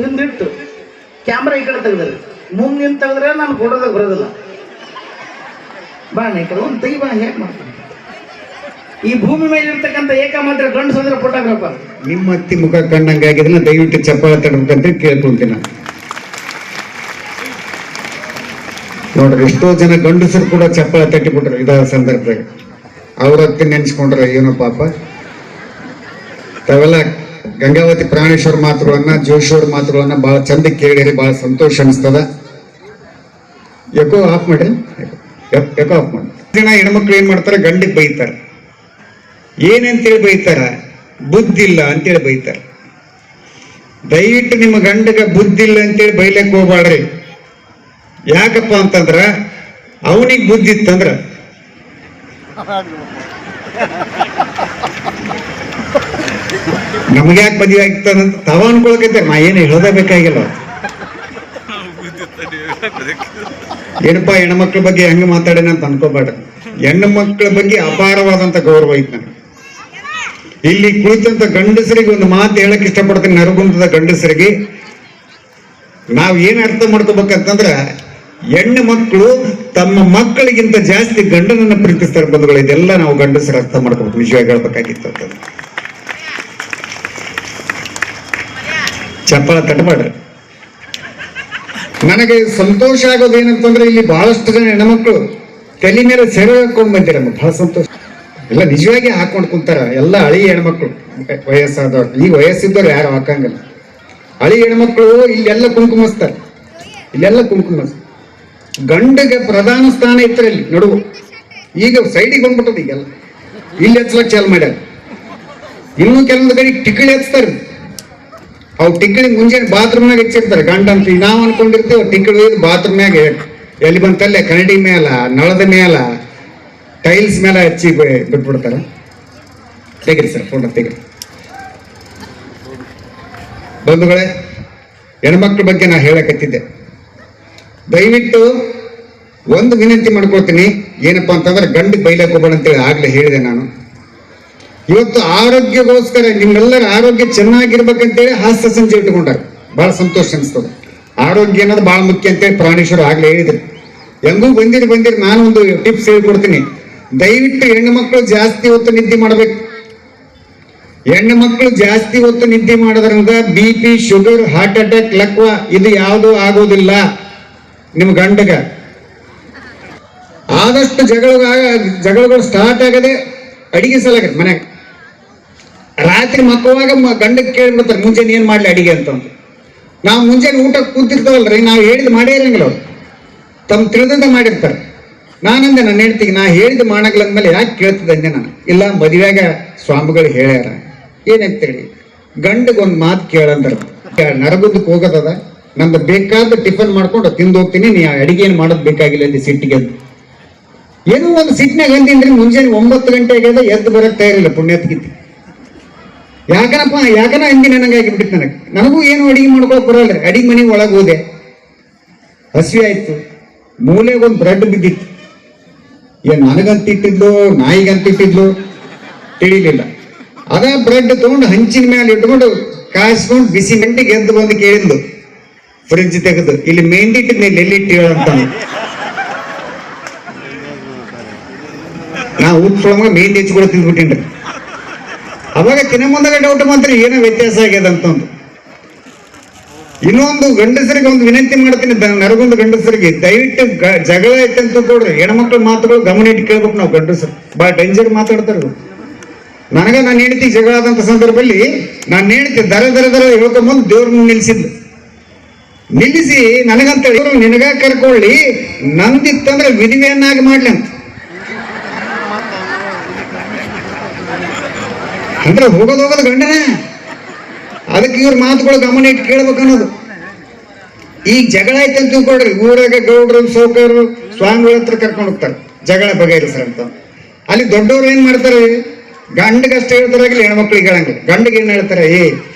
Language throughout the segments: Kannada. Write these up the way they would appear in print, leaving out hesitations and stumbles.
ಹಿಂದಿಟ್ಟು ಕ್ಯಾಮ್ರಾ ಈ ಕಡೆ ತೆಗ್ದ್ರಿ, ಮುಂದೆ ನಿಂತು ತೆಗೆದ್ರೆ ನಾನು ಫೋಟೋದಾಗ ಬರೋದಿಲ್ಲ. ಬಾ ಈ ಕಡೆ ಒಂದು ತೆಗಿ ಬಾ, ಹೇಗೆ ಮಾಡ್ತೀನಿ. ಈ ಭೂಮಿ ಮೇಲೆ ಇರ್ತಕ್ಕಂಥ ಏಕಮಾತ್ರ ಗಂಡಸು ಅಂದ್ರೆ ಫೋಟೋಗ್ರಾಫರ್. ನಿಮ್ಮ ಅತ್ತಿ ಮುಖ ಕಂಡಂಗಾಗಿದ್ದನ್ನ ದಯವಿಟ್ಟು ಚಪ್ಪಾಳೆ ತಡಬೇಕಂತ ಕೇಳ್ಕೊಳ್ತೀನಿ ನಾನು. ನೋಡ್ರಿ, ಎಷ್ಟೋ ಜನ ಗಂಡಸರು ಕೂಡ ಚಪ್ಪಾಳೆ ತಟ್ಟಿಬಿಟ್ರು ಇದ ಸಂದರ್ಭದಾಗ. ಅವ್ರ ಹತ್ತಿ ನೆನ್ಸ್ಕೊಂಡ್ರೆ ಏನೋ ಪಾಪ. ತಾವೆಲ್ಲ ಗಂಗಾವತಿ ಪ್ರಾಣೇಶ್ವರ ಮಾತುಗಳನ್ನ, ಜೋಶಿಯವ್ರ ಮಾತುಗಳನ್ನ ಬಹಳ ಚಂದ ಕೇಳಿರಿ, ಬಹಳ ಸಂತೋಷ ಅನಿಸ್ತದ. ಯಾಕೋ ಆಫ್ ಮಾಡಿ, ಯಾಕೋ ಆಫ್ ಮಾಡಿ. ಜನ ಹೆಣ್ಮಕ್ಳು ಏನ್ ಮಾಡ್ತಾರೆ, ಗಂಡಿಗೆ ಬೈತಾರೆ. ಏನಂತೇಳಿ ಬೈತಾರ? ಬುದ್ಧಿಲ್ಲ ಅಂತೇಳಿ ಬೈತಾರ. ದಯವಿಟ್ಟು ನಿಮ್ಮ ಗಂಡಗ ಬುದ್ಧಿಲ್ಲ ಅಂತೇಳಿ ಬೈಲಕ್ಕೆ ಹೋಗ್ಬಾಡ್ರಿ. ಯಾಕಪ್ಪ ಅಂತಂದ್ರ ಅವನಿಗೆ ಬುದ್ಧಿ ಇತ್ತಂದ್ರ ನಮ್ಗ್ಯಾಕೆ ಮದುವೆ ಆಗ್ತದಂತ ತಾವ ಅನ್ಕೊಳಕೈತೆ. ನಾ ಏನು ಹೇಳೋದೇ ಬೇಕಾಗಿಲ್ಲ. ಏನಪ್ಪಾ ಹೆಣ್ಮಕ್ಳ ಬಗ್ಗೆ ಹೆಂಗ ಮಾತಾಡೇನ ಅಂತ ಅನ್ಕೋಬೇಡ. ಹೆಣ್ಣು ಮಕ್ಕಳ ಬಗ್ಗೆ ಅಪಾರವಾದಂತ ಗೌರವ ಐತೆ ನನಗೆ. ಇಲ್ಲಿ ಕುಳಿತಂತ ಗಂಡಸರಿಗೆ ಒಂದು ಮಾತು ಹೇಳಕ್ ಇಷ್ಟಪಡ್ತೀನಿ. ನರಗುಂದದ ಗಂಡಸರಿಗೆ ನಾವ್ ಏನ್ ಅರ್ಥ ಮಾಡ್ಕೋಬೇಕಂತಂದ್ರ, ಹೆಣ್ಣು ಮಕ್ಕಳು ತಮ್ಮ ಮಕ್ಕಳಿಗಿಂತ ಜಾಸ್ತಿ ಗಂಡನನ್ನ ಪ್ರೀತಿಸ್ತಾರೆ ಬಂಧುಗಳು. ಇದೆಲ್ಲ ನಾವು ಗಂಡಸರು ಅರ್ಥ ಮಾಡ್ಕೋಬೇಕು. ನಿಜವಾಗಿ ಹೇಳ್ಬೇಕಾಗಿತ್ತು ಅಂತ ಚಪ್ಪಳ ತಟ್ಟಬೇಡ್ರಿ. ನನಗೆ ಸಂತೋಷ ಆಗೋದೇನಂತಂದ್ರೆ, ಇಲ್ಲಿ ಬಹಳಷ್ಟು ಜನ ಹೆಣ್ಮಕ್ಳು ತಲೆ ಮೇಲೆ ಸೆರೆ ಹಾಕೊಂಡ್ ಬಂದಿರಮ್ಮ. ಬಹಳ ಸಂತೋಷ. ಎಲ್ಲ ನಿಜವಾಗಿ ಹಾಕೊಂಡು ಕುಂತಾರ. ಎಲ್ಲ ಹಳಿ ಹೆಣ್ಮಕ್ಳು, ವಯಸ್ಸಾದವ್ರು. ಈ ವಯಸ್ಸಿದ್ದವ್ರು ಯಾರು ಹಾಕಂಗಿಲ್ಲ. ಹಳಿ ಹೆಣ್ಮಕ್ಳು ಇಲ್ಲೆಲ್ಲ ಕುಂಕುಮಸ್ತಾರೆ. ಇಲ್ಲೆಲ್ಲ ಕುಂಕುಮ. ಗಂಡಿಗೆ ಪ್ರಧಾನ ಸ್ಥಾನ ಇತ್ತು ಇಲ್ಲಿ ನಡುವು. ಈಗ ಸೈಡಿಗೆ ಬಂದ್ಬಿಟ್ಟದ. ಈಗೆಲ್ಲ ಇಲ್ಲಿ ಹಚ್ಚಲಕ್ ಚಾಲು ಮಾಡ್ಯಾರ. ಇನ್ನೂ ಕೆಲವೊಂದು ಕಡೆ ಟಿಕ್ಕಳಿ ಹಚ್ತಾರೆ. ಅವು ಟಿಕ್ಕಳಿ ಮುಂಜಾನೆ ಬಾತ್ರೂಮ್ನಾಗ ಹೆಚ್ಚಿರ್ತಾರೆ. ಗಂಡ ಅಂತ ನಾವು ಅನ್ಕೊಂಡಿರ್ತೀವಿ. ಟಿಕ್ಕಳಿ ಬಾತ್ರೂಮ್ನಾಗ ಎಲ್ಲಿ ಬಂತಲ್ಲೇ ಕನ್ನಡಿ ಮೇಲ, ನಳದ ಮೇಲ, ಟೈಲ್ಸ್ ಮೇಲೆ ಹಚ್ಚಿ ಬಿಟ್ಬಿಡ್ತಾರ. ತೆಗಿರಿ ಸರ್, ಫೋಟೋ ತೆಗಿರಿ. ಬಂಧುಗಳೇ, ಹೆಣ್ಮಕ್ಳ ಬಗ್ಗೆ ನಾ ಹೇಳಕತ್ತಿದ್ದೆ. ದಯವಿಟ್ಟು ಒಂದು ವಿನಂತಿ ಮಾಡ್ಕೊಳ್ತೀನಿ. ಏನಪ್ಪಾ ಅಂತಂದ್ರೆ, ಗಂಡಿಗೆ ಬೈಲಕ್ಕೆ ಹೋಗ್ಬೇಡ ಅಂತೇಳಿ ಆಗ್ಲೇ ಹೇಳಿದೆ ನಾನು. ಇವತ್ತು ಆರೋಗ್ಯಗೋಸ್ಕರ, ನಿಮ್ಮೆಲ್ಲರ ಆರೋಗ್ಯ ಚೆನ್ನಾಗಿರ್ಬೇಕಂತೇಳಿ ಹಾಸ್ಯ ಸಂಜೆ ಇಟ್ಟುಕೊಂಡಾರ. ಬಹಳ ಸಂತೋಷ ಅನಿಸ್ತದೆ. ಆರೋಗ್ಯ ಅನ್ನೋದು ಬಹಳ ಮುಖ್ಯ ಅಂತೇಳಿ ಪ್ರಾಣೇಶ್ವರ ಆಗ್ಲೇ ಹೇಳಿದ್ರು. ಹೆಂಗೂ ಬಂದಿರಿ ನಾನು ಒಂದು ಟಿಪ್ಸ್ ಹೇಳ್ಕೊಡ್ತೀನಿ. ದಯವಿಟ್ಟು ಹೆಣ್ಣು ಮಕ್ಕಳು ಜಾಸ್ತಿ ಹೊತ್ತು ನಿದ್ದೆ ಮಾಡ್ಬೇಕು. ಹೆಣ್ಣು ಮಕ್ಕಳು ಜಾಸ್ತಿ ಹೊತ್ತು ನಿದ್ದೆ ಮಾಡೋದ್ರಿಂದ BP, ಶುಗರ್, ಹಾರ್ಟ್ ಅಟ್ಯಾಕ್, ಲಕ್ವ ಇದು ಯಾವುದು ಆಗೋದಿಲ್ಲ ನಿಮ್ ಗಂಡಗ. ಆದಷ್ಟು ಜಗಳಗಳು ಸ್ಟಾರ್ಟ್ ಆಗದೆ ಅಡಿಗೆ ಸಲಾಗತ್ತೆ ಮನ್ಯಾಗ. ರಾತ್ರಿ ಮಕ್ಕಳುವಾಗ ಗಂಡಕ್ಕೆ ಕೇಳ್ಬಿಡ್ತಾರೆ, ಮುಂಜಾನೆ ಏನ್ ಮಾಡ್ಲಿ ಅಡಿಗೆ ಅಂತ. ನಾವು ಮುಂಜಾನೆ ಊಟ ಕೂತಿರ್ತಾವಲ್ರಿ, ನಾವು ಹೇಳಿದ್ ಮಾಡೇ ಇರಂಗಿಲ್ಲ. ಅವ್ರು ತಮ್ಮ ತಿಳಿದಂತ ಮಾಡಿರ್ತಾರೆ. ನಾನಂದೆ ನನ್ನ ಹೇಳ್ತೀನಿ, ನಾ ಹೇಳಿದ ಮಾಡಗ್ಲಂದ್ಮೇಲೆ ಯಾಕೆ ಕೇಳ್ತದೆ ಅಂದೆ ನಾನು. ಇಲ್ಲ, ಮದುವೆಗ ಸ್ವಾಮಿಗಳು ಹೇಳ್ಯಾರ. ಏನಂತೇಳಿ ಗಂಡಗೊಂದು ಮಾತು ಕೇಳಂದ್ರ, ನರಗುದ್ದಕ್ಕೆ ಹೋಗೋದದ, ನಂದು ಬೇಕಾದ ಟಿಫನ್ ಮಾಡ್ಕೊಂಡು ತಿಂದು ಹೋಗ್ತೀನಿ, ನೀ ಅಡಿಗೆ ಏನು ಮಾಡೋದು ಬೇಕಾಗಿಲ್ಲ ಅಂದು ಸಿಟ್ಟಿಗೆ ಎದ್ದು. ಏನೋ ಒಂದು ಸಿಟ್ಟಿನಾಗ ಅಂದಿನ್ರಿ, ಮುಂಜಾನೆ 9 ಗಂಟೆಗೆ ಎದ್ದು ಬರಕ್ ತಯಾರಿಲ್ಲ ಪುಣ್ಯತ್ಗಿತ್ತು. ಯಾಕನ ಅಂದಿ ನನಗಾಗಿಬಿಟ್ಟಿತ್ತು. ನನಗೂ ಏನು ಅಡಿಗೆ ಮಾಡ್ಕೊಳಕ್ ಬರಲ್ರಿ. ಅಡಿಗೆ ಮನೆಗೆ ಒಳಗೆ ಹೋದೆ, ಹಸಿವೆ ಆಯ್ತು, ಮೂಲೆಗೆ ಒಂದು ಬ್ರೆಡ್ ಬಿದ್ದಿತ್ತು. ಏನ್ ನನಗಂತಿಟ್ಟಿದ್ಲು, ನಾಯಿಗಂತಿಟ್ಟಿದ್ಲು ತಿಳಿಲಿಲ್ಲ. ಅದ ಬ್ರೆಡ್ ತಗೊಂಡು ಹಂಚಿನ ಮೇಲೆ ಇಟ್ಕೊಂಡು ಕಾಯಿಸ್ಕೊಂಡು ಬಿಸಿ ಗಂಟೆಗೆ ಎದ್ದು ಬಂದು ಕೇಳಿದ್ಲು, ಫ್ರಿಡ್ಜ್ ತೆಗೆದು, ಇಲ್ಲಿ ಮೆಹಂದಿ ಇಟ್ಟಿದ್ನ ಎಲ್ಲಿಟ್ಟು ಹೇಳಂತ. ನಾ ಉಪ್ಸೊಳಗ ಮೆಹಂದಿ ಹೆಚ್ಚಿಕೊಂಡು ತಿಂದ್ಬಿಟ್ಟಿನ್ರಿ. ಅವಾಗ ತಿನ್ನ ಮುಂದಾಗ ಡೌಟ್ ಮಾತ್ರ ಏನೋ ವ್ಯತ್ಯಾಸ ಆಗ್ಯದಂತಂದು. ಇನ್ನೊಂದು ಗಂಡಸರಿಗೆ ಒಂದು ವಿನಂತಿ ಮಾಡ್ತೀನಿ, ನರಗೊಂದು ಗಂಡಸರಿಗೆ, ದಯವಿಟ್ಟು ಜಗಳ ಐತಂತ ಕೊಡ್ರಿ. ಹೆಣ್ಮಕ್ಳ ಮಾತುಗಳು ಗಮನ ಇಟ್ಟು ಕೇಳ್ಬೇಕು. ನಾವು ಗಂಡಸರು ಬಹಳ ಡೇಂಜರ್ ಮಾತಾಡ್ತಾರೆ. ನಾನು ಹೇಳ್ತಿ ಜಗಳ ಆದಂತ ಸಂದರ್ಭದಲ್ಲಿ ನಾನು ಹೇಳ್ತಿ ದರ ಹೇಳ್ಕೊಂಬಂದು ದೇವ್ರ ನಿಲ್ಲಿಸಿ ನನಗಂತ ಹೇಳಿ, ನಿನಗ ಕರ್ಕೊಳ್ಳಿ, ನಂದಿತ್ತಂದ್ರೆ ವಿಧಿವೆಯನ್ನಾಗಿ ಮಾಡ್ಲಿ ಅಂತ. ಅಂದ್ರೆ ಹೋಗೋದು ಗಂಡನ. ಅದಕ್ಕೆ ಇವ್ರ ಮಾತುಗಳು ಗಮನ ಇಟ್ಟು ಕೇಳ್ಬೇಕು ಅನ್ನೋದು. ಈಗ ಜಗಳ ಆಯ್ತು ಅಂತ ತಿಳ್ಕೊಡ್ರಿ, ಊರಾಗ ಗೌಡ್ರು, ಸೌಕರ್ಯರು, ಸ್ವಾಮಿಗಳ ಹತ್ರ ಕರ್ಕೊಂಡು ಹೋಗ್ತಾರೆ ಜಗಳ ಬಗೆಹರಿಸ್ರ ಅಂತ. ಅಲ್ಲಿ ದೊಡ್ಡವ್ರು ಏನ್ ಮಾಡ್ತಾರೆ, ಗಂಡಗಷ್ಟೇ ಹೇಳ್ತಾರಾಗಿಲ್ಲ, ಹೆಣ್ಮಕ್ಳಿಗೆ ಹೇಳಂಗಿಲ್ಲ. ಗಂಡಿಗೆ ಏನ್ ಹೇಳ್ತಾರೆ,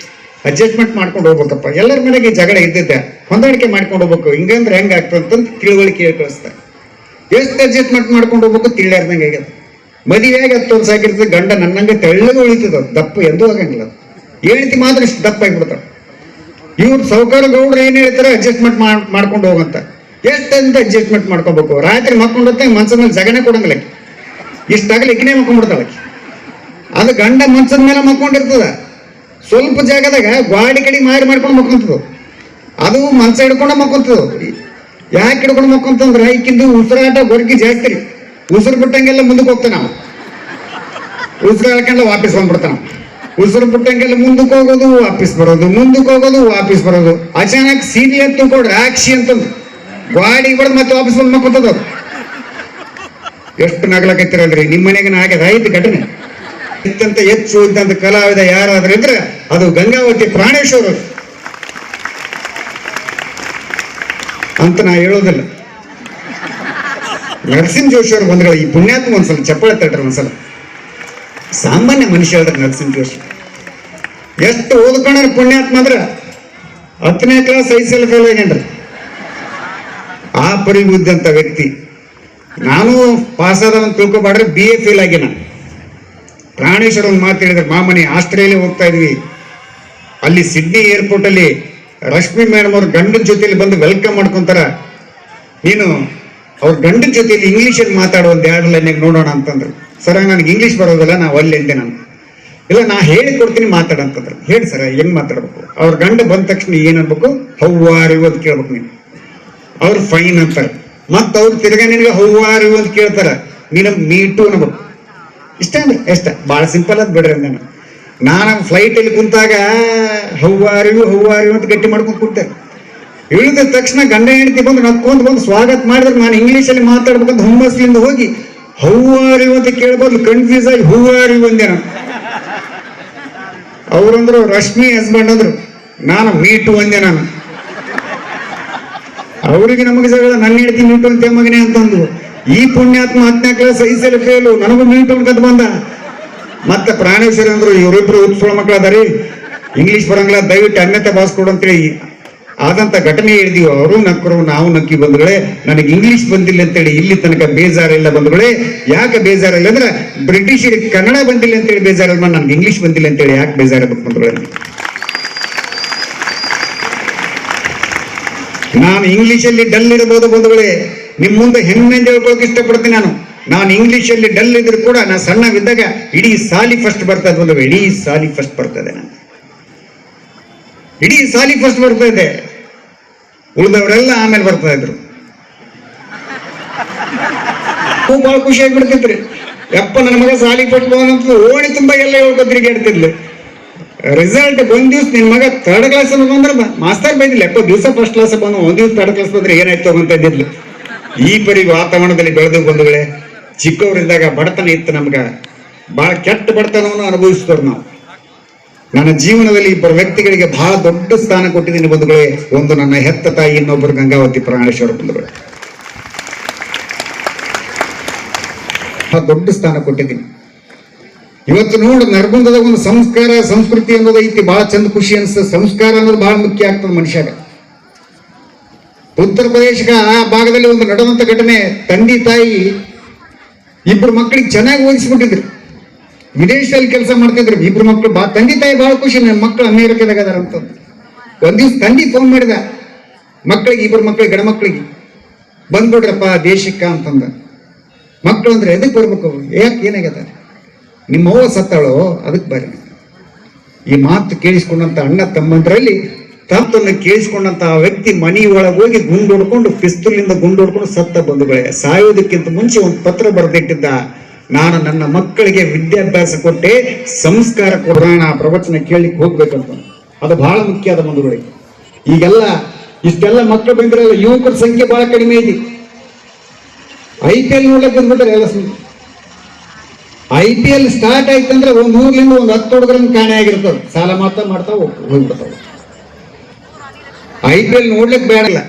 ಅಡ್ಜಸ್ಟ್ಮೆಂಟ್ ಮಾಡ್ಕೊಂಡು ಹೋಗ್ಬೇಕಪ್ಪ, ಎಲ್ಲರ ಮನೆಗೆ ಜಗಳ ಇದ್ದಿದ್ದೆ, ಹೊಂದಾಣಿಕೆ ಮಾಡ್ಕೊಂಡು ಹೋಗ್ಬೇಕು, ಹಿಂಗಂದ್ರೆ ಹೆಂಗ ಆಗ್ತಂತ ತಿಳುವಳಿಕೆ ಹೇಳಿ ಕಳಿಸ್ತಾರೆ. ಎಷ್ಟು ಅಡ್ಜಸ್ಟ್ಮೆಂಟ್ ಮಾಡ್ಕೊಂಡು ಹೋಗ್ಬೇಕು ತಿಳಿಯಾರ್ದಂಗೆ ಆಗ್ಯದ. ಮದುವೆಯಾಗಿ 10 ವರ್ಷ ಆಗಿರ್ತದೆ, ಗಂಡ ನನ್ನಂಗೆ ತೆಳ್ಳಗೆ ಉಳಿತದ, ದಪ್ಪ ಎಂದೂ ಆಗಂಗಿಲ್ಲ. ಹೇಳ್ತಿ ಮಾತ್ರ ಇಷ್ಟು ದಪ್ಪ ಆಗಿಬಿಡ್ತಾರ. ಇವ್ರು ಸಾವುಕಾರ ಗೌಡ್ರು ಏನ್ ಹೇಳ್ತಾರೆ ಅಡ್ಜಸ್ಟ್ಮೆಂಟ್ ಮಾಡ್ಕೊಂಡು ಹೋಗಂತ. ಎಷ್ಟಂತ ಅಡ್ಜಸ್ಟ್ಮೆಂಟ್ ಮಾಡ್ಕೋಬೇಕು? ರಾತ್ರಿ ಮಕ್ಕೊಂಡತ್ತೆ ಮನ್ಸದ ಮೇಲೆ ಜಗನೇ ಕೊಡಂಗಿಲ್ಲ, ಇಷ್ಟಾಗಲಿ ಇಕ್ಕಿನೇ ಮಕ್ಕೊಂಡ್ಬಿಡ್ತಾಳೆ. ಅದು ಗಂಡ ಮನ್ಸದ ಮೇಲೆ ಮಕ್ಕೊಂಡಿರ್ತದ, ಸ್ವಲ್ಪ ಜಾಗದಾಗ ಗಾಡಿ ಕಡೆ ಮಾರಿ ಮಾಡ್ಕೊಂಡು ಮಕ್ಕೊಂತದ. ಅದು ಮನ್ಸ ಹಿಡ್ಕೊಂಡ ಮಕ್ಕೊಂತದ. ಯಾಕೆ ಹಿಡ್ಕೊಂಡು ಮಕ್ಕೊಂತಂದ್ರೆ ಈಕಿಂದು ಉಸಿರಾಟ ಗೊರಗಿ ಜಾಸ್ತಿ ರೀ. ಉಸಿರು ಬಿಟ್ಟಂಗೆಲ್ಲ ಮುಂದಕ್ಕೆ ಹೋಗ್ತಾನೆ ನಾವು, ಉಸಿರು ಹೇಳ್ಕೊಂಡ ವಾಪಸ್ ಬಂದ್ಬಿಡ್ತಾನ. ಉಸಿರು ಬಿಟ್ಟಂಗೆಲ್ಲ ಮುಂದಕ್ಕೆ ಹೋಗೋದು ವಾಪಸ್ ಬರೋದು, ಮುಂದಕ್ಕೆ ಹೋಗೋದು ವಾಪಸ್ ಬರೋದು. ಅಚಾನಕ್ ಸೀದಿ ಎತ್ತು ಕೊಡ್ರಿ ಆಕ್ಷಿ ಅಂತಂದು ಗಾಡಿ ಬಡ್ದು ಮತ್ತೆ ವಾಪಸ್ ಬಂದು ಮಕ್ಕೊಂತದ. ಎಷ್ಟು ನಗಲಕತ್ತಿರಲ್ರಿ ನಿಮ್ಮ ಮನೆಗೆ ಆಗ್ಯದ ಐದು ಘಟನೆ. ಇತ್ತಂತ ಹೆಚ್ಚು ಇದ್ದಂತ ಕಲಾವಿದ ಯಾರಾದ್ರೂ ಇದ್ರೆ ಅದು ಗಂಗಾವತಿ ಪ್ರಾಣೇಶ್ವರ ಅಂತ ನಾ ಹೇಳೋದಿಲ್ಲ. ನರಸಿಂಹ ಜೋಶಿ ಅವರು ಬಂದ್ರೆ ಈ ಪುಣ್ಯಾತ್ಮ ಒಂದ್ಸಲ ಚಪ್ಪಾಳೆ ತಟ್ರಿ ಒಂದ್ಸಲ. ಸಾಮಾನ್ಯ ಮನುಷ್ಯ ಹೇಳಿದ್ರೆ ನರಸಿಂಹ ಜೋಶಿ ಎಷ್ಟು ಓದ್ಕೊಂಡ್ರ ಪುಣ್ಯಾತ್ಮ ಅಂದ್ರ 10ನೇ ಕ್ಲಾಸ್ ಐಸೆಲ್ ಫೇಲ್ ಆಗ್ಯಾನ್ರಿ. ಆ ಪರಿಬುದ್ಧಂತ ವ್ಯಕ್ತಿ. ನಾನು ಪಾಸ್ ಆದವನ್ ತಿಳ್ಕೊಬಾಡ್ರೆ BA ಫೇಲ್ ಆಗ್ಯಾನ. ಪ್ರಾಣೇಶ್ವರ ಒಂದು ಮಾತು ಹೇಳಿದ್ರೆ, ಮಾಮನಿ ಆಸ್ಟ್ರೇಲಿಯಾ ಹೋಗ್ತಾ ಇದ್ವಿ, ಅಲ್ಲಿ ಸಿಡ್ನಿ ಏರ್ಪೋರ್ಟ್ ಅಲ್ಲಿ ರಶ್ಮಿ ಮೇಡಮ್ ಅವ್ರ ಗಂಡನ ಜೊತೆಯಲ್ಲಿ ಬಂದು ವೆಲ್ಕಮ್ ಮಾಡ್ಕೊಂತಾರ, ನೀನು ಅವ್ರ ಗಂಡನ ಜೊತೆಯಲ್ಲಿ ಇಂಗ್ಲೀಷಲ್ಲಿ ಮಾತಾಡೋ ಒಂದು 2 ಲೈನಾಗ ನೋಡೋಣ ಅಂತಂದ್ರು. ಸರ ನನಗೆ ಇಂಗ್ಲೀಷ್ ಬರೋದಿಲ್ಲ, ನಾವು ಅಲ್ಲಿ ಎಂದೆ. ನಾನು ಇಲ್ಲ ನಾ ಹೇಳಿ ಕೊಡ್ತೀನಿ ಮಾತಾಡಂತಂದ್ರು. ಹೇಳಿ ಸರ ಏನ್ ಮಾತಾಡ್ಬೇಕು? ಅವ್ರ ಗಂಡ ಬಂದ ತಕ್ಷಣ ಏನ್ ಅನ್ಬೇಕು? ಹೌ ಆರ್ ಯು ಅಂತ ಕೇಳ್ಬೇಕು ನೀನು. ಅವ್ರು ಫೈನ್ ಅಂತಾರೆ. ಮತ್ತ ಅವ್ರು ತಿರ್ಗಾ ನಿನಗೆ ಹೌ ಆರ್ ಯು ಅಂತ ಕೇಳ್ತಾರ, ನೀನು ಮೀಟು ಅನ್ಬೇಕು. ಇಷ್ಟ ಅಂದ್ರೆ ಎಷ್ಟ ಭಾಳ ಸಿಂಪಲ್ ಅದ್ ಬಿಡ್ರಿ. ನಾನು ಫ್ಲೈಟ್ ಅಲ್ಲಿ ಕುಂತಾಗ ಹೌ ಆರ್ ಯು ಅಂತ ಗಟ್ಟಿ ಮಾಡ್ಕೊಂಡು ಕೂತಾರೆ. ಇಳಿದ ತಕ್ಷಣ ಗಂಡ ಹೆಂಡತಿ ಬಂದು ನಕ್ಕೊಂಡ್ ಬಂದು ಸ್ವಾಗತ ಮಾಡಿದ್ರೆ ನಾನು ಇಂಗ್ಲೀಷಲ್ಲಿ ಮಾತಾಡ್ಬೇಕಂತ ಹುಮ್ಮಸ್ಲಿಂದ ಹೋಗಿ ಹೌ ಆರ್ ಯು ಅಂತ ಕೇಳ್ಬೋದು ಕನ್ಫ್ಯೂಸ್ ಆಗಿ ಹೂ ಆರ್ ಯು ಅಂದೆ ನಾನು. ಅವ್ರಂದ್ರು ರಶ್ಮಿ ಹಸ್ಬೆಂಡ್ ಅಂದ್ರು, ನಾನು ಮೀಟು ಅಂದೆ ನಾನು. ಅವ್ರಿಗೆ ನಮಗೆ ಜಗಳ, ನನ್ನ ಹೆಂಡತಿ ಮೀಟು ಅಂತ ಮಗನೇ ಅಂತಂದ್ರು. ಈ ಪುಣ್ಯಾತ್ಮ 10ನೇ ಕ್ಲಾಸ್ ಐಸೆಲ್ ಫೇಲು, ನನಗೂ ಮೀಟು ಅನ್ಕಂತ ಬಂದ. ಮತ್ತೆ ಪ್ರಾಣೇಶ್ವರ ಅಂದ್ರು, ಇವರಿಬ್ರು ಉತ್ಸವ ಮಕ್ಕಳ ಅದಾರಿ, ಇಂಗ್ಲೀಷ್ ಬರಂಗಿಲ್ಲ, ದಯವಿಟ್ಟು ಅನ್ಯತೆ ಭಾವಿಸ್ಕೊಡು ಅಂತೇಳಿ ಆದಂತ ಘಟನೆ ಹೇಳಿದೀವಿ. ಅವರು ನಕ್ಕರು, ನಾವು ನಕ್ಕಿ ಬಂಧುಗಳೇ. ನನಗೆ ಇಂಗ್ಲೀಷ್ ಬಂದಿಲ್ಲ ಅಂತೇಳಿ ಇಲ್ಲಿ ತನಕ ಬೇಜಾರಿಲ್ಲ ಬಂಧುಗಳೇ. ಯಾಕೆ ಬೇಜಾರಿಲ್ಲ ಅಂದ್ರೆ ಬ್ರಿಟಿಷರಿಗೆ ಕನ್ನಡ ಬಂದಿಲ್ಲ ಅಂತೇಳಿ ಬೇಜಾರಿಲ್ಲ, ನನ್ಗೆ ಇಂಗ್ಲೀಷ್ ಬಂದಿಲ್ಲ ಅಂತೇಳಿ ಯಾಕೆ ಬೇಜಾರಿರ್ಬೇಕು ಬಂಧುಗಳೇ? ನಾನು ಇಂಗ್ಲೀಷಲ್ಲಿ ಡಲ್ ಇರಬಹುದು ಬಂಧುಗಳೇ, ನಿಮ್ ಮುಂದೆ ಹೆಮ್ಮೆಂದು ಹೇಳ್ಕೊಳಕ್ ಇಷ್ಟಪಡ್ತೀನಿ. ನಾನು ಇಂಗ್ಲೀಷಲ್ಲಿ ಡಲ್ ಇದ್ರು ಕೂಡ ನಾನು ಸಣ್ಣವಿದ್ದಾಗ ಇಡೀ ಸಾಲಿ ಫಸ್ಟ್ ಬರ್ತದೆ ಬಂಧುಗಳೇ. ಇಡೀ ಸಾಲಿ ಫಸ್ಟ್ ಬರ್ತದೆ, ನಾನು ಇಡೀ ಸಾಲಿ ಫಸ್ಟ್ ಬರ್ತಾ ಇದ್ದೆ. ಉಳಿದವರೆಲ್ಲ ಆಮೇಲೆ ಬರ್ತಾ ಇದ್ರು. ಬಹಳ ಖುಷಿ ಆಗ್ಬಿಡ್ತಿದ್ರಿ. ಯಪ್ಪ ನನ್ನ ಮಗ ಸಾಲಿ ಫಸ್ಟ್ ಬಂದಂತ ಓಣಿ ತುಂಬಾ ಎಲ್ಲ ಹೇಳ್ಕೊತಿರ್ಗಾಡ್ತಿದ್ಲು. ರಿಸಲ್ಟ್ ಒಂದ್ ದಿವ್ಸ ನಿನ್ ಮಗ 3rd ಕ್ಲಾಸ್ ಬಂದ್ರೆ ಮಾಸ್ತರ್ ಬೈದಿಲ್ಲ, ಯಪ್ಪ ದಿವಸ ಫಸ್ಟ್ ಕ್ಲಾಸ್ ಬಂದು ಒಂದ್ ದಿವ್ಸ 3rd ಕ್ಲಾಸ್ ಬಂದ್ರೆ ಏನಾಯ್ತು ಅಂತ ಇದ್ದಿದ್ಲು. ಈ ಪರಿ ವಾತಾವರಣದಲ್ಲಿ ಬೆಳೆದು ಬಂಧುಗಳೇ. ಚಿಕ್ಕವರಿದ್ದಾಗ ಬಡತನ ಇತ್ತು, ನಮ್ಗ ಬಹಳ ಕೆಟ್ಟ ಬಡತನವನ್ನು ಅನುಭವಿಸಿದವ್ರು ನಾವು. ನನ್ನ ಜೀವನದಲ್ಲಿ 2 ವ್ಯಕ್ತಿಗಳಿಗೆ ಬಹಳ ದೊಡ್ಡ ಸ್ಥಾನ ಕೊಟ್ಟಿದ್ದೀನಿ ಬಂಧುಗಳೇ. ಒಂದು ನನ್ನ ಹೆತ್ತ ತಾಯಿ, ಇನ್ನೊಬ್ಬರು ಗಂಗಾವತಿ ಪ್ರಾಣೇಶ್ವರ ಬಂಧುಗಳೇ. ದೊಡ್ಡ ಸ್ಥಾನ ಕೊಟ್ಟಿದ್ದೀನಿ. ಇವತ್ತು ನೋಡು, ನರಗುಂದದಾಗ ಒಂದು ಸಂಸ್ಕಾರ ಸಂಸ್ಕೃತಿ ಅನ್ನೋದು ಐತಿ, ಬಹಳ ಚಂದ ಖುಷಿ ಅನ್ಸ್ತದೆ. ಸಂಸ್ಕಾರ ಅನ್ನೋದು ಬಹಳ ಮುಖ್ಯ ಆಗ್ತದೆ ಮನುಷ್ಯಾಗ. ಉತ್ತರ ಪ್ರದೇಶಕ್ಕೆ ಆ ಭಾಗದಲ್ಲಿ ಒಂದು ನಡೆದಂತ ಘಟನೆ, ತಂದೆ ತಾಯಿ 2 ಮಕ್ಕಳಿಗೆ ಚೆನ್ನಾಗಿ ಓದಿಸ್ಬಿಟ್ಟಿದ್ರು. ವಿದೇಶದಲ್ಲಿ ಕೆಲಸ ಮಾಡ್ತಿದ್ರು 2 ಮಕ್ಕಳು. ತಂದೆ ತಾಯಿ ಬಹಳ ಖುಷಿ, ನನ್ನ ಮಕ್ಕಳು ಅಮೇರಿಕಾದಾಗ ಅದಾರ ಅಂತ. ಒಂದ್ ದಿವ್ಸ ತಂದೆ ಫೋನ್ ಮಾಡಿದ ಮಕ್ಕಳಿಗೆ, 2 ಮಕ್ಕಳಿಗೆ, ಗಂಡ ಮಕ್ಕಳಿಗೆ, ಬಂದ್ಬಿಡ್ರಪ್ಪ ದೇಶಕ್ಕ ಅಂತಂದ. ಮಕ್ಕಳು ಅಂದ್ರೆ ಎದಕ್ ಬರ್ಬೇಕು? ಯಾಕೆ ಏನಾಗ್ಯದ? ನಿಮ್ಮವ್ವ ಸತ್ತಾಳೋ ಅದಕ್ಕೆ ಬರ್ರಿ. ಈ ಮಾತು ಕೇಳಿಸ್ಕೊಂಡಂತ ಅಣ್ಣ ತಮ್ಮಂದ್ರಲ್ಲಿ ತಪ್ಪನ್ನು ಕೇಳಿಸ್ಕೊಂಡಂತ ಆ ವ್ಯಕ್ತಿ ಮನಿ ಒಳಗೆ ಹೋಗಿ ಗುಂಡು ಹೊಡ್ಕೊಂಡು, ಪಿಸ್ತೂಲಿಂದ ಗುಂಡು ಹೊಡ್ಕೊಂಡು ಸತ್ತ ಬಂಧುಗಳೇ. ಸಾಯೋದಕ್ಕಿಂತ ಮುಂಚೆ ಒಂದು ಪತ್ರ ಬರೆದಿಟ್ಟಿದ್ದ, ನಾನು ನನ್ನ ಮಕ್ಕಳಿಗೆ ವಿದ್ಯಾಭ್ಯಾಸ ಕೊಟ್ಟೆ, ಸಂಸ್ಕಾರ ಪುರಾಣ ಪ್ರವಚನ ಕೇಳಲಿಕ್ಕೆ ಹೋಗ್ಬೇಕಂತ. ಅದು ಬಹಳ ಮುಖ್ಯ ಆದ ಬಂಧುಗಳಿಗೆ. ಈಗೆಲ್ಲ ಇಷ್ಟೆಲ್ಲ ಮಕ್ಕಳು ಬಂದಿರಲ್ಲ, ಯುವಕರ ಸಂಖ್ಯೆ ಬಹಳ ಕಡಿಮೆ ಇದೆ. IPL ನೋಡ್ಲಿಕ್ಕೆ ಬಂದ್ಬಿಟ್ರೆ ಎಲ್ಲ. IPL ಸ್ಟಾರ್ಟ್ ಆಯ್ತಂದ್ರೆ ಒಂದು ಊರ್ಲಿಂದ ಒಂದು 10 ಹುಡುಗರನ್ನ ಕಾಣೆ ಆಗಿರ್ತದೆ. ಸಾಲ ಮಾಡ್ತಾ ಹೋಗ್ಬಿಡ್ತಾವ. IPL ನೋಡ್ಲಿಕ್ಕೆ ಬೇಡಲ್ಲ.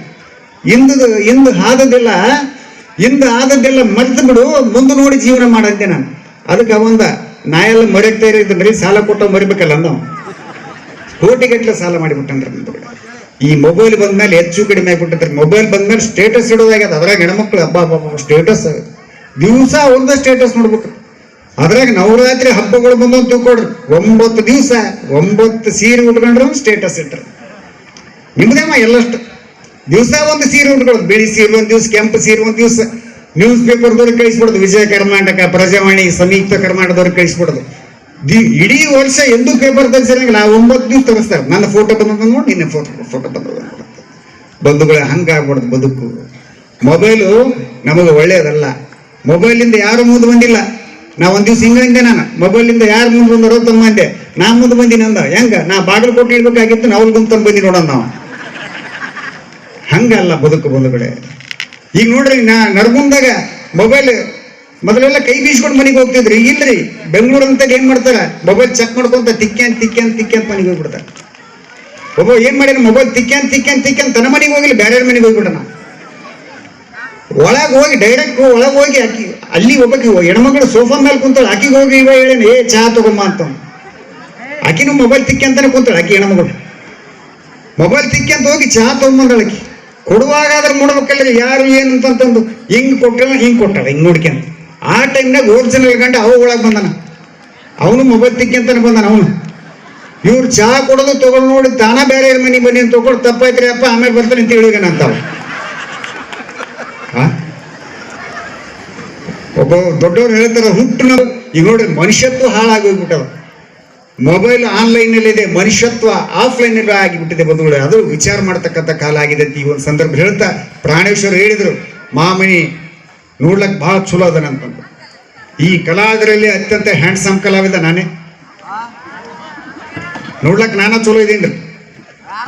ಇಂದು ಆದದ್ದೆಲ್ಲ ಮರ್ತು ಬಿಡು, ಮುಂದೆ ನೋಡಿ ಜೀವನ ಮಾಡಂತೆ ನಾನು. ಅದಕ್ಕೆ ಅವಂದ ನಾ ಎಲ್ಲ ಮರೆಯಕ್ತಾ ಇರಿದ್ರಿ, ಸಾಲ ಕೊಟ್ಟು ಮರಿಬೇಕಲ್ಲ ನಾವು. ಕೋಟಿಗಟ್ಟಲೆ ಸಾಲ ಮಾಡಿಬಿಟ್ಟಂದ್ರೆ ಈ ಮೊಬೈಲ್ ಬಂದ್ಮೇಲೆ ಹೆಚ್ಚು ಕಡಿಮೆ ಆಗ್ಬಿಟ್ಟಿರ್ತಾರೆ. ಮೊಬೈಲ್ ಬಂದ್ಮೇಲೆ ಸ್ಟೇಟಸ್ ಇಡೋದಾಗ್ಯದ. ಅದ್ರಾಗ ಹೆಣ್ಮಕ್ಳು ಹಬ್ಬ ಸ್ಟೇಟಸ್, ದಿವಸ ಅವ್ರದ ಸ್ಟೇಟಸ್ ನೋಡ್ಬೇಕು. ಅದ್ರಾಗ ನವರಾತ್ರಿ ಹಬ್ಬಗಳು ಬಂದು ತಿಳ್ಕೊಡ್ರಿ, 9 ದಿವಸ 9 ಸೀರೆ ಉಟ್ಕೊಂಡ್ರು ಸ್ಟೇಟಸ್ ಇಟ್ರು. ನಿಮ್ದೇಮ್ಮ ಎಲ್ಲಷ್ಟು ದಿವಸ ಒಂದು ಸೀರೆ ಉಟ್ಕೊಳ್ಳೋದು, ಬಿಳಿ ಸೀರೆ ಒಂದು ದಿವಸ, ಕೆಂಪು ಸೀರೆ ಒಂದು ದಿವಸ, ನ್ಯೂಸ್ ಪೇಪರ್ದವ್ರಿಗೆ ಕಳಿಸ್ಬಿಡೋದು, ವಿಜಯ ಕರ್ನಾಟಕ, ಪ್ರಜಾವಾಣಿ, ಸಂಯುಕ್ತ ಕರ್ನಾಟಕದವ್ರಿಗೆ ಕಳಿಸ್ಬಿಡೋದು. ಇಡೀ ವರ್ಷ ಎಂದೂ ಪೇಪರ್ ತರಿಸಿರಂಗಿಲ್ಲ, 9 ದಿವಸ ತರಿಸ್ತಾರೆ. ನನ್ನ ಫೋಟೋ ಬಂದ ನೋಡಿ, ನಿನ್ನೆ ಫೋಟೋ ಬಂದ ಬಂಧುಗಳೇ, ಹಂಗಾಗ್ಬಿಡೋದು ಬದುಕು. ಮೊಬೈಲು ನಮಗೆ ಒಳ್ಳೆಯದಲ್ಲ. ಮೊಬೈಲಿಂದ ಯಾರು ಮುಂದೆ ಬಂದಿಲ್ಲ. ನಾ ಒಂದ್ ದಿವ್ಸ ಹಿಂಗಂದೆ, ನಾನು ಮೊಬೈಲಿಂದ ಯಾರು ಮುಂದೆ ಬಂದರೋ ತಮ್ಮ ಅಂದೆ, ನಾ ಮುಂದೆ ಬಂದಿನಿ ಅಂದ. ಹೆಂಗ ನಾ ಬಾಗಲಕೋಟೆ ಇಡ್ಬೇಕಾಗಿತ್ತು, ನಾವು ಗುಂತಂದು ಬಂದಿ ನೋಡೋಣ ನಾವು. ಹಂಗಲ್ಲ ಬದುಕು ಬಂಧುಗಳೇ. ಈಗ ನೋಡ್ರಿ, ನರಗುಂದಾಗ ಮೊಬೈಲ್ ಮೊದಲೆಲ್ಲ ಕೈ ಬೀಸ್ಕೊಂಡು ಮನೆಗೆ ಹೋಗ್ತಿದ್ರಿ, ಇಲ್ರಿ ಬೆಂಗಳೂರು ಅಂತ ಏನ್ ಮಾಡ್ತಾರ, ಮೊಬೈಲ್ ಚೆಕ್ ಮಾಡ್ಕೊಂತ ತಿಕ್ಕೆ ಅಂತ ಮನೆಗೆ ಹೋಗ್ಬಿಡ್ತಾರೆ. ಒಬ್ಬ ಏನ್ ಮಾಡ್ಯಾನ, ಮೊಬೈಲ್ ತಿಕ್ಕೆ ಅಂತ ತನ್ನ ಮನೆಗೆ ಹೋಗಿಲ್ಲ, ಬೇರೆ ಮನೆಗೆ ಹೋಗ್ಬಿಡೋಣ. ಒಳಗೆ ಹೋಗಿ ಡೈರೆಕ್ಟ್ ಒಳಗೆ ಹೋಗಿ ಆಕಿ ಅಲ್ಲಿ ಒಬ್ಬಕ್ಕೆ ಹೆಣ್ಮಗಳು ಸೋಫಾ ಮೇಲೆ ಕುಂತಾಳೆ, ಆಕಿಗೆ ಹೋಗಿ ಇವ ಹೇಳೇನ, ಏ ಚಹಾ ತಗೊಂಬ ಅಂತ. ಆಕಿನೂ ಮೊಬೈಲ್ ತಿಕ್ಕೆ ಅಂತಾನೆ ಕುಂತಾಳೆ, ಆಕಿ ಹೆಣ್ಮಗಳು ಮೊಬೈಲ್ ತಿಕ್ಕೆ ಅಂತ ಹೋಗಿ ಚಹಾ ತಗೊಂಬಂದಳು. ಆಕಿ ಕೊಡುವಾಗ ಅದ್ರ ನೋಡ್ಬೇಕಲ್ಲ ಯಾರು ಏನು ಅಂತಂದು, ಹಿಂಗ್ ಕೊಟ್ಟಳ ಹಿಂಗ್ ನೋಡ್ಕೊಂತ. ಆ ಟೈಮ್ನಾಗ ಓರಿಜಿನಲ್ ಗಂಡ ಅವ ಒಳಗೆ ಬಂದಾನ, ಅವನು ಮೊಬೈಲ್ ತಿಕ್ಕೆ ಅಂತಾನೆ ಬಂದಾನ. ಅವನು ಇವ್ರು ಚಹಾ ಕೊಡೋದು ತಗೊಂಡು ನೋಡಿ ತಾನ ಬೇರೆ ಮನೆಗೆ ಬನ್ನಿ ಅಂತ ತಗೊಂಡು, ತಪ್ಪಾಯ್ತ್ರಿ ಅಪ್ಪ ಆಮೇಲೆ ಬರ್ತಾನೆ ಅಂತ ಹೇಳಿಗನ ಅಂತಾವ. ಒಬ್ಬ ದೊಡ್ಡವ್ರು ಹೇಳ್ತಾರ, ಹುಟ್ಟು ನಾವು ಈಗ ನೋಡ್ರಿ ಮನುಷ್ಯತ್ವ ಹಾಳಾಗಿ ಹೋಗ್ಬಿಟ್ಟವ. ಮೊಬೈಲ್ ಆನ್ಲೈನ್ ಇದೆ, ಮನುಷ್ಯತ್ವ ಆಫ್ಲೈನ್ ಆಗಿಬಿಟ್ಟಿದೆ ಬಂಧುಗಳೇ. ಅದು ವಿಚಾರ ಮಾಡ್ತಕ್ಕಂಥ ಕಾಲ ಆಗಿದೆ ಅಂತ ಈ ಒಂದು ಸಂದರ್ಭ ಹೇಳ್ತಾ ಪ್ರಾಣೇಶ್ವರ್ ಹೇಳಿದ್ರು, ಮಾಮನಿ ನೋಡ್ಲಕ್ ಬಹಳ ಚಲೋ ಅದನಂತಂದು. ಈ ಕಲಾವಿದರಲ್ಲಿ ಅತ್ಯಂತ ಹ್ಯಾಂಡ್ಸಮ್ ಕಲಾವಿದ ನಾನೇ, ನೋಡ್ಲಕ್ ನಾನಾ ಚಲೋ ಇದೇನ್ರಿ.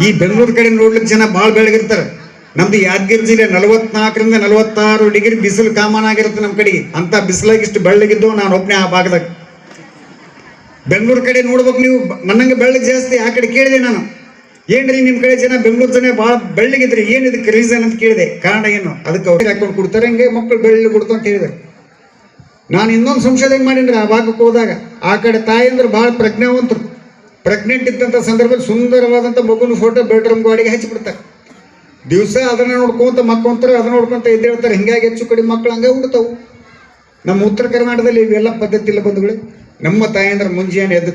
ಈ ಬೆಂಗಳೂರು ಕಡೆ ನೋಡ್ಲಿಕ್ಕೆ ಜನ ಭಾಳ ಬೆಳಗಿರ್ತಾರೆ. ನಮ್ದು ಯಾದಗಿರಿ ಜಿಲ್ಲೆ 44ರಿಂದ 46 ಡಿಗ್ರಿ ಬಿಸಿಲು ಕಾಮನ್ ಆಗಿರುತ್ತೆ ನಮ್ಮ ಕಡೆಗೆ. ಅಂತ ಬಿಸಿಲಾಗಿ ಇಷ್ಟು ಬೆಳ್ಳಗಿದ್ದು ನಾನು ಒಬ್ಬನೇ ಆ ಭಾಗದಾಗ. ಬೆಂಗಳೂರು ಕಡೆ ನೋಡ್ಬೇಕು ನೀವು, ನನ್ನಂಗೆ ಬೆಳ್ಳಗೆ ಜಾಸ್ತಿ. ಆ ಕಡೆ ಕೇಳಿದೆ ನಾನು, ಏನ್ರಿ ನಿಮ್ಮ ಕಡೆ ಜನ ಬೆಂಗಳೂರು ಜನ ಭಾಳ ಬೆಳ್ಳಗಿದ್ರಿ, ಏನು ಇದಕ್ಕೆ ರೀಸನ್ ಅಂತ ಕೇಳಿದೆ. ಕಾರಣ ಏನು, ಅದಕ್ಕೆ ಅವ್ರಿಗೆ ಹಾಕೊಂಡು ಕೊಡ್ತಾರೆ, ಹಂಗೆ ಮಕ್ಕಳು ಬೆಳ್ಳಿ ಕೊಡ್ತು ಅಂತ ಹೇಳಿದೆ. ನಾನು ಇನ್ನೊಂದು ಸಂಶೋಧನೆ ಮಾಡೀನಿ ಆ ಭಾಗಕ್ಕೆ ಹೋದಾಗ. ಆ ಕಡೆ ತಾಯಿ ಅಂದ್ರೆ ಭಾಳ ಪ್ರಜ್ಞಾವಂತರು. ಪ್ರೆಗ್ನೆಂಟ್ ಇದ್ದಂಥ ಸಂದರ್ಭದಲ್ಲಿ ಸುಂದರವಾದಂಥ ಮಗುನ ಫೋಟೋ ಬೆಡ್ರೂಮ್ ಗಾಡಿಗೆ ಹಚ್ಚಿಬಿಡ್ತಾರೆ. ದಿವಸ ಅದನ್ನ ನೋಡ್ಕೊಂತ ಮಕ್ಕಂತಾರೆ, ಅದನ್ನ ನೋಡ್ಕೊಂತ ಎದ್ದೇಳ್ತಾರೆ. ಹಿಂಗಾಗಿ ಹೆಚ್ಚು ಕಡಿಮೆ ಮಕ್ಕಳು ಹಂಗೆ ಹುಡ್ತಾವು. ನಮ್ಮ ಉತ್ತರ ಕರ್ನಾಟಕದಲ್ಲಿ ಇವೆಲ್ಲ ಪದ್ಧತಿ ಇಲ್ಲ ಬಂಧುಗಳೇ. ನಮ್ಮ ತಾಯಿ ಅಂದ್ರೆ ಮುಂಜಾನೆ ಎದ್ದ